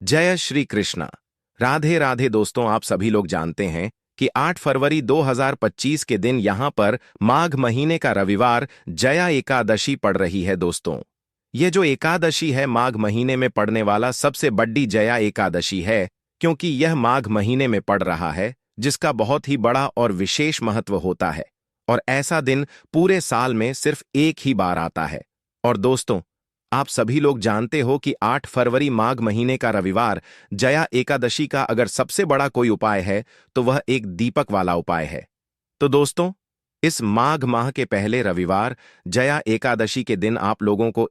जय श्री कृष्णा। राधे राधे दोस्तों, आप सभी लोग जानते हैं कि 8 फरवरी 2025 के दिन यहां पर माघ महीने का रविवार जया एकादशी पड़ रही है। दोस्तों, ये जो एकादशी है माघ महीने में पड़ने वाला सबसे बड़ी जया एकादशी है, क्योंकि यह माघ महीने में पड़ रहा है, जिसका बहुत ही बड़ा और विशेष महत्व होता है। और ऐसा दिन पूरे साल में सिर्फ एक ही बार आता है। और दोस्तों, आप सभी लोग जानते हो कि 8 फरवरी माघ महीने का रविवार जया एकादशी का अगर सबसे बड़ा कोई उपाय है तो वह एक दीपक वाला उपाय है। तो दोस्तों, इस माघ माह के पहले रविवार जया एकादशी के दिन आप लोगों को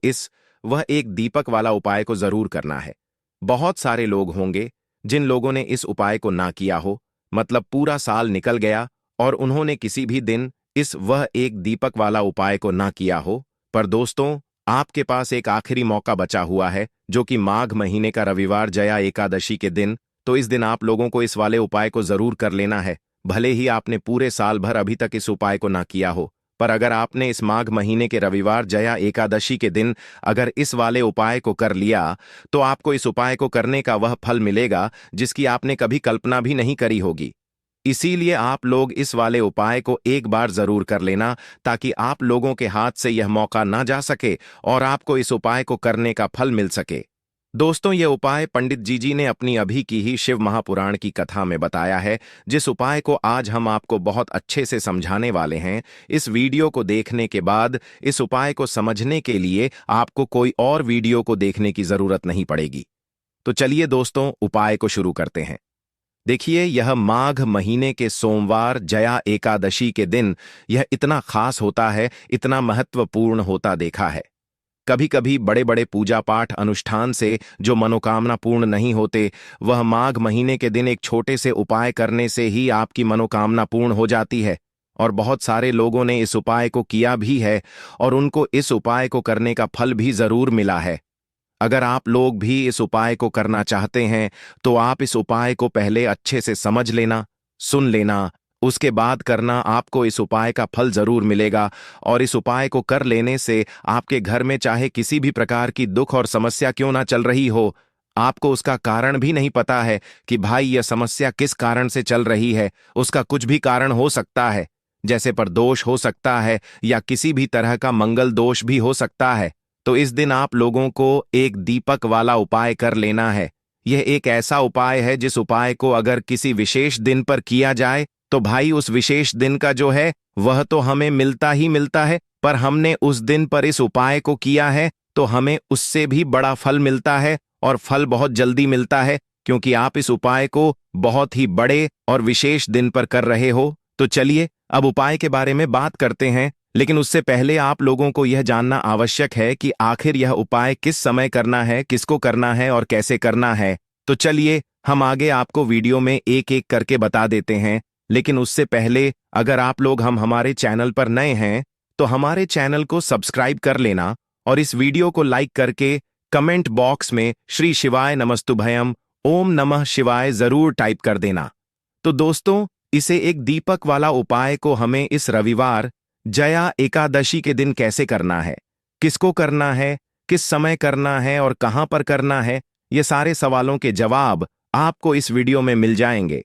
वह एक दीपक वाला उपाय को जरूर करना है। बहुत सारे लोग होंगे जिन लोगों ने इस उपाय को ना किया हो, मतलब पूरा साल निकल गया और उन्होंने किसी भी दिन वह एक दीपक वाला उपाय को ना किया हो। पर दोस्तों, आपके पास एक आखिरी मौका बचा हुआ है, जो कि माघ महीने का रविवार जया एकादशी के दिन। तो इस दिन आप लोगों को इस वाले उपाय को जरूर कर लेना है, भले ही आपने पूरे साल भर अभी तक इस उपाय को ना किया हो। पर अगर आपने इस माघ महीने के रविवार जया एकादशी के दिन अगर इस वाले उपाय को कर लिया, तो आपको इस उपाय को करने का वह फल मिलेगा जिसकी आपने कभी कल्पना भी नहीं करी होगी। इसीलिए आप लोग इस वाले उपाय को एक बार जरूर कर लेना, ताकि आप लोगों के हाथ से यह मौका ना जा सके और आपको इस उपाय को करने का फल मिल सके। दोस्तों, यह उपाय पंडित जी ने अपनी अभी की ही शिव महापुराण की कथा में बताया है, जिस उपाय को आज हम आपको बहुत अच्छे से समझाने वाले हैं। इस वीडियो को देखने के बाद इस उपाय को समझने के लिए आपको कोई और वीडियो को देखने की जरूरत नहीं पड़ेगी। तो चलिए दोस्तों, उपाय को शुरू करते हैं। देखिए, यह माघ महीने के सोमवार जया एकादशी के दिन यह इतना खास होता है, इतना महत्वपूर्ण होता देखा है। कभी कभी बड़े बड़े पूजा पाठ अनुष्ठान से जो मनोकामना पूर्ण नहीं होते, वह माघ महीने के दिन एक छोटे से उपाय करने से ही आपकी मनोकामना पूर्ण हो जाती है। और बहुत सारे लोगों ने इस उपाय को किया भी है और उनको इस उपाय को करने का फल भी जरूर मिला है। अगर आप लोग भी इस उपाय को करना चाहते हैं तो आप इस उपाय को पहले अच्छे से समझ लेना, सुन लेना, उसके बाद करना। आपको इस उपाय का फल जरूर मिलेगा। और इस उपाय को कर लेने से आपके घर में चाहे किसी भी प्रकार की दुख और समस्या क्यों ना चल रही हो, आपको उसका कारण भी नहीं पता है कि भाई यह समस्या किस कारण से चल रही है, उसका कुछ भी कारण हो सकता है, जैसे पर दोष हो सकता है या किसी भी तरह का मंगल दोष भी हो सकता है। तो इस दिन आप लोगों को एक दीपक वाला उपाय कर लेना है। यह एक ऐसा उपाय है जिस उपाय को अगर किसी विशेष दिन पर किया जाए तो भाई उस विशेष दिन का जो है वह तो हमें मिलता ही मिलता है, पर हमने उस दिन पर इस उपाय को किया है तो हमें उससे भी बड़ा फल मिलता है, और फल बहुत जल्दी मिलता है, क्योंकि आप इस उपाय को बहुत ही बड़े और विशेष दिन पर कर रहे हो। तो चलिए अब उपाय के बारे में बात करते हैं, लेकिन उससे पहले आप लोगों को यह जानना आवश्यक है कि आखिर यह उपाय किस समय करना है, किसको करना है और कैसे करना है। तो चलिए हम आगे आपको वीडियो में एक एक करके बता देते हैं। लेकिन उससे पहले अगर आप लोग हमारे चैनल पर नए हैं तो हमारे चैनल को सब्सक्राइब कर लेना और इस वीडियो को लाइक करके कमेंट बॉक्स में श्री शिवाय नमस्तुभयम ओम नमः शिवाय जरूर टाइप कर देना। तो दोस्तों, इसे एक दीपक वाला उपाय को हमें इस रविवार जया एकादशी के दिन कैसे करना है, किसको करना है, किस समय करना है और कहां पर करना है, ये सारे सवालों के जवाब आपको इस वीडियो में मिल जाएंगे।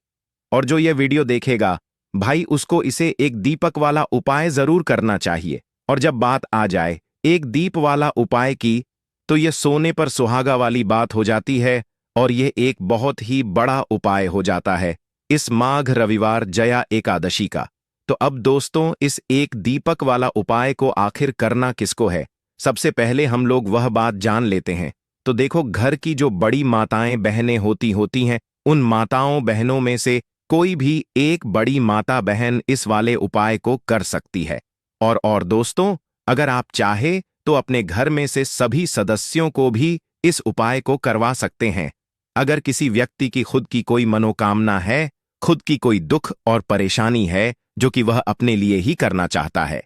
और जो ये वीडियो देखेगा भाई, उसको इसे एक दीपक वाला उपाय जरूर करना चाहिए। और जब बात आ जाए एक दीप वाला उपाय की, तो यह सोने पर सुहागा वाली बात हो जाती है और यह एक बहुत ही बड़ा उपाय हो जाता है इस माघ रविवार जया एकादशी का। तो अब दोस्तों, इस एक दीपक वाला उपाय को आखिर करना किसको है, सबसे पहले हम लोग वह बात जान लेते हैं। तो देखो, घर की जो बड़ी माताएं बहनें होती हैं, उन माताओं बहनों में से कोई भी एक बड़ी माता बहन इस वाले उपाय को कर सकती है। और दोस्तों, अगर आप चाहे तो अपने घर में से सभी सदस्यों को भी इस उपाय को करवा सकते हैं। अगर किसी व्यक्ति की खुद की कोई मनोकामना है, खुद की कोई दुख और परेशानी है जो कि वह अपने लिए ही करना चाहता है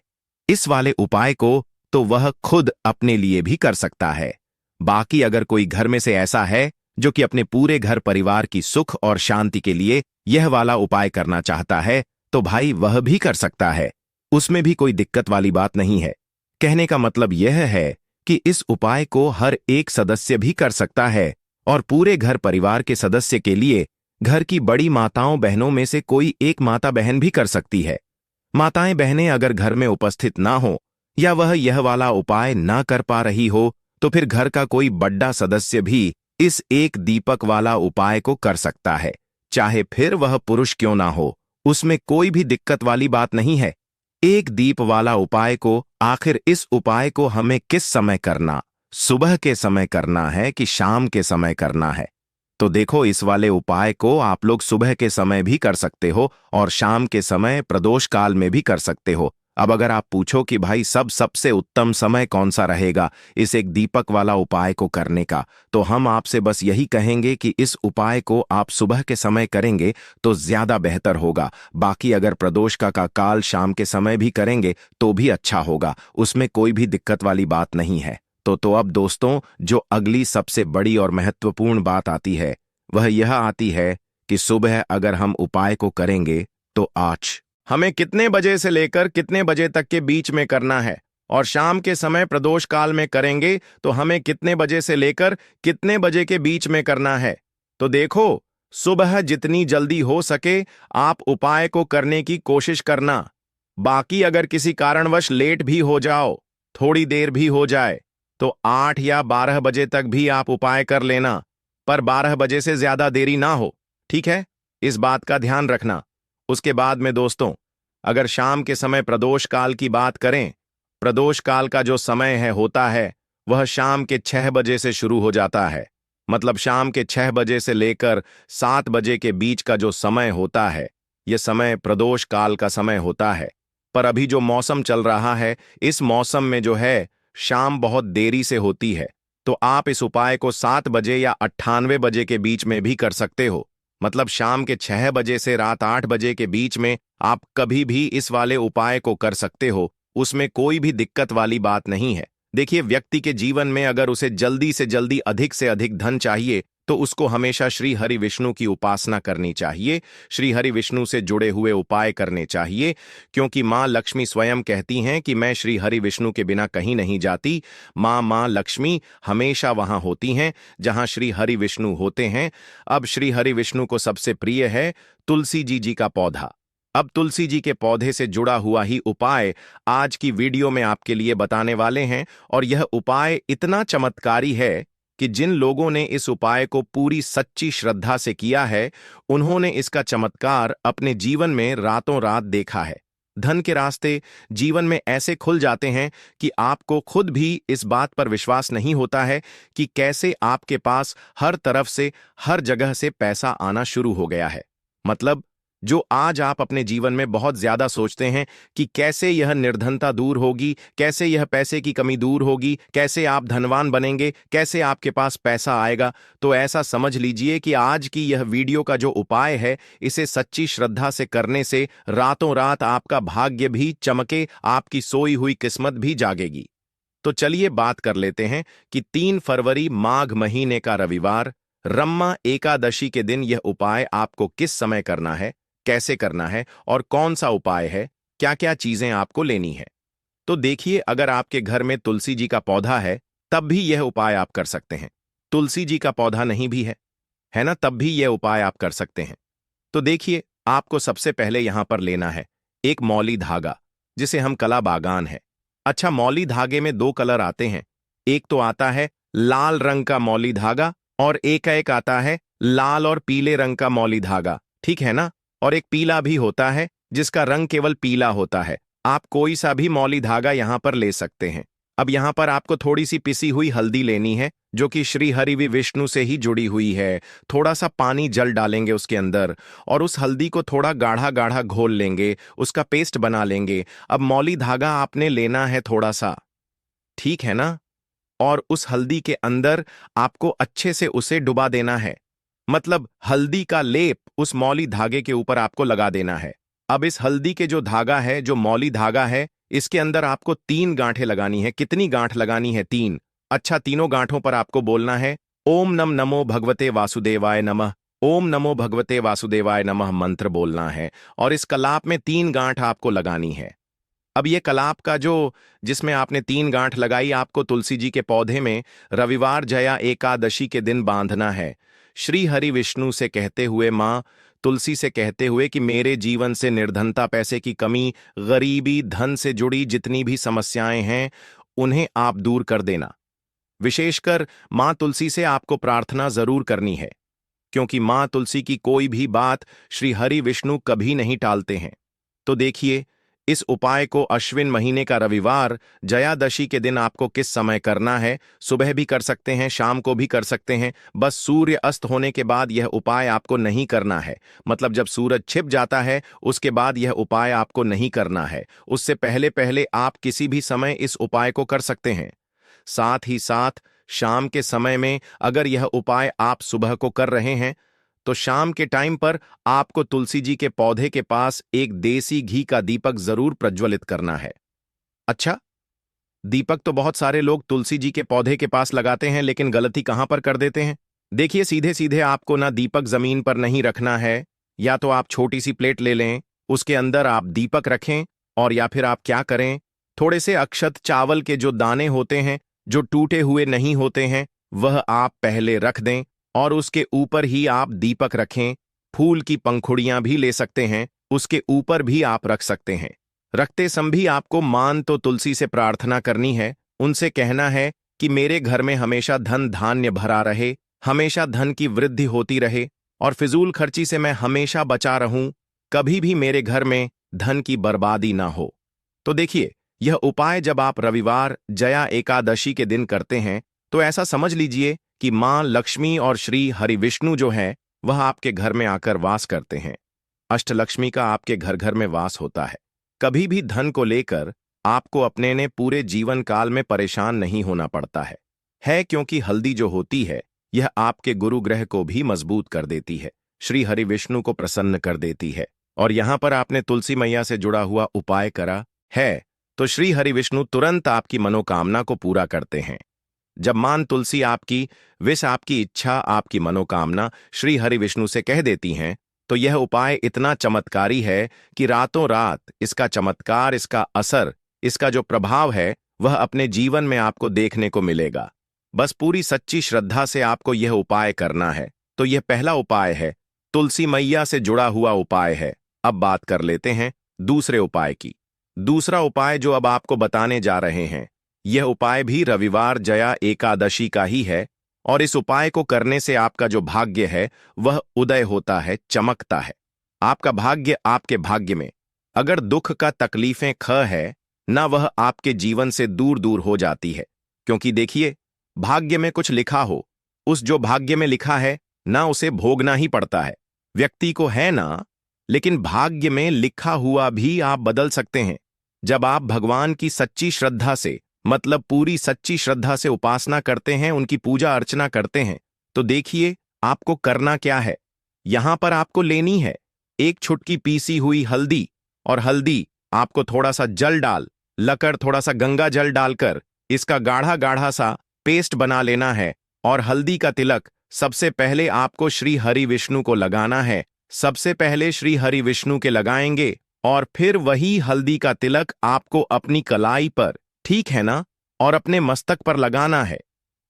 इस वाले उपाय को, तो वह खुद अपने लिए भी कर सकता है। बाकी अगर कोई घर में से ऐसा है जो कि अपने पूरे घर परिवार की सुख और शांति के लिए यह वाला उपाय करना चाहता है, तो भाई वह भी कर सकता है, उसमें भी कोई दिक्कत वाली बात नहीं है। कहने का मतलब यह है कि इस उपाय को हर एक सदस्य भी कर सकता है और पूरे घर परिवार के सदस्य के लिए घर की बड़ी माताओं बहनों में से कोई एक माता बहन भी कर सकती है। माताएं बहनें अगर घर में उपस्थित ना हो या वह यह वाला उपाय ना कर पा रही हो तो फिर घर का कोई बड़ा सदस्य भी इस एक दीपक वाला उपाय को कर सकता है, चाहे फिर वह पुरुष क्यों ना हो। उसमें कोई भी दिक्कत वाली बात नहीं है। एक दीप वाला उपाय को आखिर इस उपाय को हमें किस समय करना, सुबह के समय करना है कि शाम के समय करना है? तो देखो, इस वाले उपाय को आप लोग सुबह के समय भी कर सकते हो और शाम के समय प्रदोष काल में भी कर सकते हो। अब अगर आप पूछो कि भाई सबसे उत्तम समय कौन सा रहेगा इस एक दीपक वाला उपाय को करने का, तो हम आपसे बस यही कहेंगे कि इस उपाय को आप सुबह के समय करेंगे तो ज्यादा बेहतर होगा। बाकी अगर प्रदोष का काल शाम के समय भी करेंगे तो भी अच्छा होगा, उसमें कोई भी दिक्कत वाली बात नहीं है। तो अब दोस्तों, जो अगली सबसे बड़ी और महत्वपूर्ण बात आती है वह यह आती है कि सुबह अगर हम उपाय को करेंगे तो आज हमें कितने बजे से लेकर कितने बजे तक के बीच में करना है, और शाम के समय प्रदोष काल में करेंगे तो हमें कितने बजे से लेकर कितने बजे के बीच में करना है। तो देखो, सुबह जितनी जल्दी हो सके आप उपाय को करने की कोशिश करना। बाकी अगर किसी कारणवश लेट भी हो जाओ, थोड़ी देर भी हो जाए, तो 8 या 12 बजे तक भी आप उपाय कर लेना, पर 12 बजे से ज्यादा देरी ना हो, ठीक है? इस बात का ध्यान रखना। उसके बाद में दोस्तों, अगर शाम के समय प्रदोष काल की बात करें, प्रदोष काल का जो समय होता है वह शाम के 6 बजे से शुरू हो जाता है। मतलब शाम के 6 बजे से लेकर 7 बजे के बीच का जो समय होता है, यह समय प्रदोष काल का समय होता है। पर अभी जो मौसम चल रहा है, इस मौसम में जो है शाम बहुत देरी से होती है, तो आप इस उपाय को 7 बजे या 98 बजे के बीच में भी कर सकते हो। मतलब शाम के 6 बजे से रात 8 बजे के बीच में आप कभी भी इस वाले उपाय को कर सकते हो, उसमें कोई भी दिक्कत वाली बात नहीं है। देखिए, व्यक्ति के जीवन में अगर उसे जल्दी से जल्दी अधिक से अधिक धन चाहिए तो उसको हमेशा श्री हरि विष्णु की उपासना करनी चाहिए, श्री हरि विष्णु से जुड़े हुए उपाय करने चाहिए, क्योंकि माँ लक्ष्मी स्वयं कहती हैं कि मैं श्री हरि विष्णु के बिना कहीं नहीं जाती। माँ लक्ष्मी हमेशा वहां होती हैं जहां श्री हरि विष्णु होते हैं। अब श्री हरि विष्णु को सबसे प्रिय है तुलसी जी का पौधा। अब तुलसी जी के पौधे से जुड़ा हुआ ही उपाय आज की वीडियो में आपके लिए बताने वाले हैं, और यह उपाय इतना चमत्कारी है कि जिन लोगों ने इस उपाय को पूरी सच्ची श्रद्धा से किया है, उन्होंने इसका चमत्कार अपने जीवन में रातों रात देखा है। धन के रास्ते जीवन में ऐसे खुल जाते हैं कि आपको खुद भी इस बात पर विश्वास नहीं होता है कि कैसे आपके पास हर तरफ से, हर जगह से पैसा आना शुरू हो गया है। मतलब जो आज आप अपने जीवन में बहुत ज्यादा सोचते हैं कि कैसे यह निर्धनता दूर होगी, कैसे यह पैसे की कमी दूर होगी, कैसे आप धनवान बनेंगे, कैसे आपके पास पैसा आएगा, तो ऐसा समझ लीजिए कि आज की यह वीडियो का जो उपाय है, इसे सच्ची श्रद्धा से करने से रातों रात आपका भाग्य भी चमके, आपकी सोई हुई किस्मत भी जागेगी। तो चलिए बात कर लेते हैं कि 3 फरवरी माघ महीने का रविवार रम्मा एकादशी के दिन यह उपाय आपको किस समय करना है, कैसे करना है और कौन सा उपाय है, क्या क्या चीजें आपको लेनी है। तो देखिए, अगर आपके घर में तुलसी जी का पौधा है तब भी यह उपाय आप कर सकते हैं। तुलसी जी का पौधा नहीं भी है ना, तब भी यह उपाय आप कर सकते हैं। तो देखिए, आपको सबसे पहले यहां पर लेना है एक मौली धागा, जिसे हम कला बागान है। अच्छा, मौली धागे में 2 कलर आते हैं। एक तो आता है लाल रंग का मौली धागा और एक आता है लाल और पीले रंग का मौली धागा, ठीक है ना। और एक पीला भी होता है जिसका रंग केवल पीला होता है। आप कोई सा भी मौली धागा यहां पर ले सकते हैं। अब यहां पर आपको थोड़ी सी पिसी हुई हल्दी लेनी है, जो कि श्री हरि विष्णु से ही जुड़ी हुई है। थोड़ा सा पानी जल डालेंगे उसके अंदर और उस हल्दी को थोड़ा गाढ़ा गाढ़ा घोल लेंगे, उसका पेस्ट बना लेंगे। अब मौली धागा आपने लेना है थोड़ा सा, ठीक है ना। और उस हल्दी के अंदर आपको अच्छे से उसे डुबा देना है। मतलब हल्दी का लेप उस मौली धागे के ऊपर आपको लगा देना है। अब इस हल्दी के जो धागा है, जो मौली धागा है, इसके अंदर आपको 3 गांठें लगानी है। कितनी गांठ लगानी है? 3। अच्छा, तीनों गांठों पर आपको बोलना है ओम नमो भगवते वासुदेवाय नमः, ओम नमो भगवते वासुदेवाय नमः मंत्र बोलना है, और इस कलाप में 3 गांठ आपको लगानी है। अब ये कलाप का जो जिसमें आपने 3 गांठ लगाई, आपको तुलसी जी के पौधे में रविवार जया एकादशी के दिन बांधना है। श्री हरि विष्णु से कहते हुए, माँ तुलसी से कहते हुए कि मेरे जीवन से निर्धनता, पैसे की कमी, गरीबी, धन से जुड़ी जितनी भी समस्याएं हैं उन्हें आप दूर कर देना। विशेषकर माँ तुलसी से आपको प्रार्थना जरूर करनी है, क्योंकि माँ तुलसी की कोई भी बात श्री हरि विष्णु कभी नहीं टालते हैं। तो देखिए, इस उपाय को अश्विन महीने का रविवार जयादशी के दिन आपको किस समय करना है। सुबह भी कर सकते हैं, शाम को भी कर सकते हैं, बस सूर्य अस्त होने के बाद यह उपाय आपको नहीं करना है। मतलब जब सूरज छिप जाता है उसके बाद यह उपाय आपको नहीं करना है। उससे पहले पहले आप किसी भी समय इस उपाय को कर सकते हैं। साथ ही साथ शाम के समय में अगर यह उपाय आप सुबह को कर रहे हैं तो शाम के टाइम पर आपको तुलसी जी के पौधे के पास एक देसी घी का दीपक जरूर प्रज्वलित करना है। अच्छा, दीपक तो बहुत सारे लोग तुलसी जी के पौधे के पास लगाते हैं, लेकिन गलती कहां पर कर देते हैं। देखिए, सीधे सीधे आपको ना दीपक जमीन पर नहीं रखना है, या तो आप छोटी सी प्लेट ले लें, उसके अंदर आप दीपक रखें, और या फिर आप क्या करें, थोड़े से अक्षत चावल के जो दाने होते हैं जो टूटे हुए नहीं होते हैं वह आप पहले रख दें, और उसके ऊपर ही आप दीपक रखें। फूल की पंखुड़ियां भी ले सकते हैं, उसके ऊपर भी आप रख सकते हैं। रखते समय भी आपको मान तो तुलसी से प्रार्थना करनी है, उनसे कहना है कि मेरे घर में हमेशा धन धान्य भरा रहे, हमेशा धन की वृद्धि होती रहे, और फिजूल खर्ची से मैं हमेशा बचा रहूं, कभी भी मेरे घर में धन की बर्बादी ना हो। तो देखिए, यह उपाय जब आप रविवार जया एकादशी के दिन करते हैं तो ऐसा समझ लीजिए कि मां लक्ष्मी और श्री हरि विष्णु जो है वह आपके घर में आकर वास करते हैं। अष्टलक्ष्मी का आपके घर घर में वास होता है। कभी भी धन को लेकर आपको अपने ने पूरे जीवन काल में परेशान नहीं होना पड़ता है क्योंकि हल्दी जो होती है यह आपके गुरु ग्रह को भी मजबूत कर देती है, श्री हरि विष्णु को प्रसन्न कर देती है। और यहां पर आपने तुलसी मैया से जुड़ा हुआ उपाय करा है तो श्री हरि विष्णु तुरंत आपकी मनोकामना को पूरा करते हैं। जब मान तुलसी आपकी विष, आपकी इच्छा, आपकी मनोकामना श्री हरि विष्णु से कह देती हैं तो यह उपाय इतना चमत्कारी है कि रातों रात इसका चमत्कार, इसका असर, इसका जो प्रभाव है वह अपने जीवन में आपको देखने को मिलेगा। बस पूरी सच्ची श्रद्धा से आपको यह उपाय करना है। तो यह पहला उपाय है, तुलसी मैया से जुड़ा हुआ उपाय है। अब बात कर लेते हैं दूसरे उपाय की। दूसरा उपाय जो अब आपको बताने जा रहे हैं यह उपाय भी रविवार जया एकादशी का ही है, और इस उपाय को करने से आपका जो भाग्य है वह उदय होता है, चमकता है। आपका भाग्य, आपके भाग्य में अगर दुख का तकलीफें ख है ना, वह आपके जीवन से दूर दूर हो जाती है। क्योंकि देखिए, भाग्य में कुछ लिखा हो, उस जो भाग्य में लिखा है ना उसे भोगना ही पड़ता है। व्यक्ति को है ना, लेकिन भाग्य में लिखा हुआ भी आप बदल सकते हैं। जब आप भगवान की सच्ची श्रद्धा से, मतलब पूरी सच्ची श्रद्धा से उपासना करते हैं, उनकी पूजा अर्चना करते हैं, तो देखिए आपको करना क्या है। यहां पर आपको लेनी है एक छुटकी पीसी हुई हल्दी, और हल्दी आपको थोड़ा सा जल लकर, थोड़ा सा गंगा जल डालकर इसका गाढ़ा गाढ़ा सा पेस्ट बना लेना है। और हल्दी का तिलक सबसे पहले आपको श्री हरि विष्णु को लगाना है। सबसे पहले श्री हरि विष्णु के लगाएंगे, और फिर वही हल्दी का तिलक आपको अपनी कलाई पर, ठीक है ना, और अपने मस्तक पर लगाना है।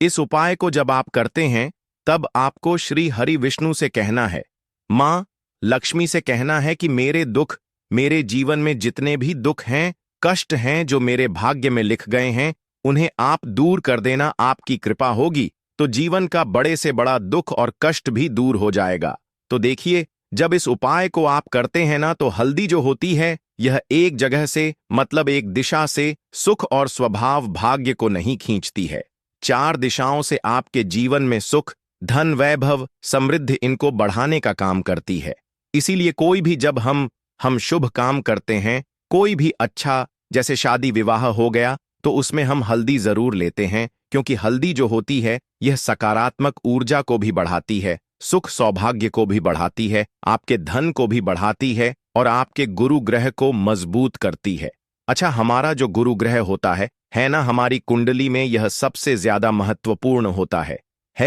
इस उपाय को जब आप करते हैं तब आपको श्री हरि विष्णु से कहना है, मां लक्ष्मी से कहना है कि मेरे दुख, मेरे जीवन में जितने भी दुख हैं, कष्ट हैं जो मेरे भाग्य में लिख गए हैं, उन्हें आप दूर कर देना। आपकी कृपा होगी तो जीवन का बड़े से बड़ा दुख और कष्ट भी दूर हो जाएगा। तो देखिए, जब इस उपाय को आप करते हैं ना, तो हल्दी जो होती है यह एक जगह से, मतलब एक दिशा से सुख और स्वभाव भाग्य को नहीं खींचती है। 4 दिशाओं से आपके जीवन में सुख, धन, वैभव, समृद्धि इनको बढ़ाने का काम करती है। इसीलिए कोई भी जब हम शुभ काम करते हैं, कोई भी अच्छा, जैसे शादी विवाह हो गया, तो उसमें हम हल्दी जरूर लेते हैं, क्योंकि हल्दी जो होती है यह सकारात्मक ऊर्जा को भी बढ़ाती है, सुख सौभाग्य को भी बढ़ाती है, आपके धन को भी बढ़ाती है, और आपके गुरु ग्रह को मजबूत करती है। अच्छा, हमारा जो गुरु ग्रह होता है ना, हमारी कुंडली में यह सबसे ज्यादा महत्वपूर्ण होता है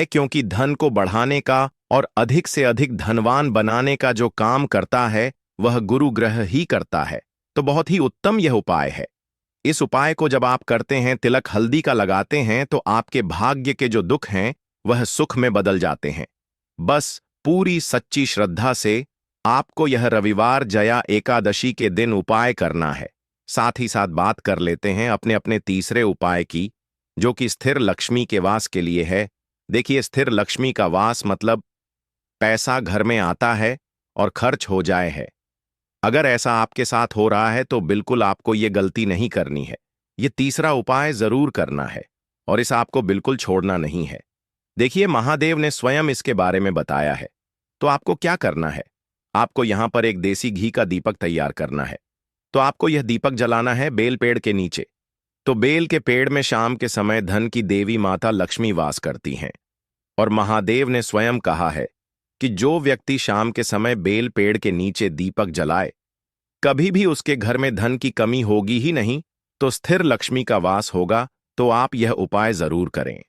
क्योंकि धन को बढ़ाने का और अधिक से अधिक धनवान बनाने का जो काम करता है वह गुरु ग्रह ही करता है। तो बहुत ही उत्तम यह उपाय है। इस उपाय को जब आप करते हैं, तिलक हल्दी का लगाते हैं, तो आपके भाग्य के जो दुख हैं वह सुख में बदल जाते हैं। बस पूरी सच्ची श्रद्धा से आपको यह रविवार जया एकादशी के दिन उपाय करना है। साथ ही साथ बात कर लेते हैं अपने अपने तीसरे उपाय की, जो कि स्थिर लक्ष्मी के वास के लिए है। देखिए, स्थिर लक्ष्मी का वास मतलब पैसा घर में आता है और खर्च हो जाए है। अगर ऐसा आपके साथ हो रहा है तो बिल्कुल आपको ये गलती नहीं करनी है। ये तीसरा उपाय जरूर करना है और इस आपको बिल्कुल छोड़ना नहीं है। देखिए, महादेव ने स्वयं इसके बारे में बताया है। तो आपको क्या करना है? आपको यहां पर एक देसी घी का दीपक तैयार करना है। तो आपको यह दीपक जलाना है बेल पेड़ के नीचे। तो बेल के पेड़ में शाम के समय धन की देवी माता लक्ष्मी वास करती हैं। और महादेव ने स्वयं कहा है कि जो व्यक्ति शाम के समय बेल पेड़ के नीचे दीपक जलाए, कभी भी उसके घर में धन की कमी होगी ही नहीं, तो स्थिर लक्ष्मी का वास होगा। तो आप यह उपाय जरूर करें।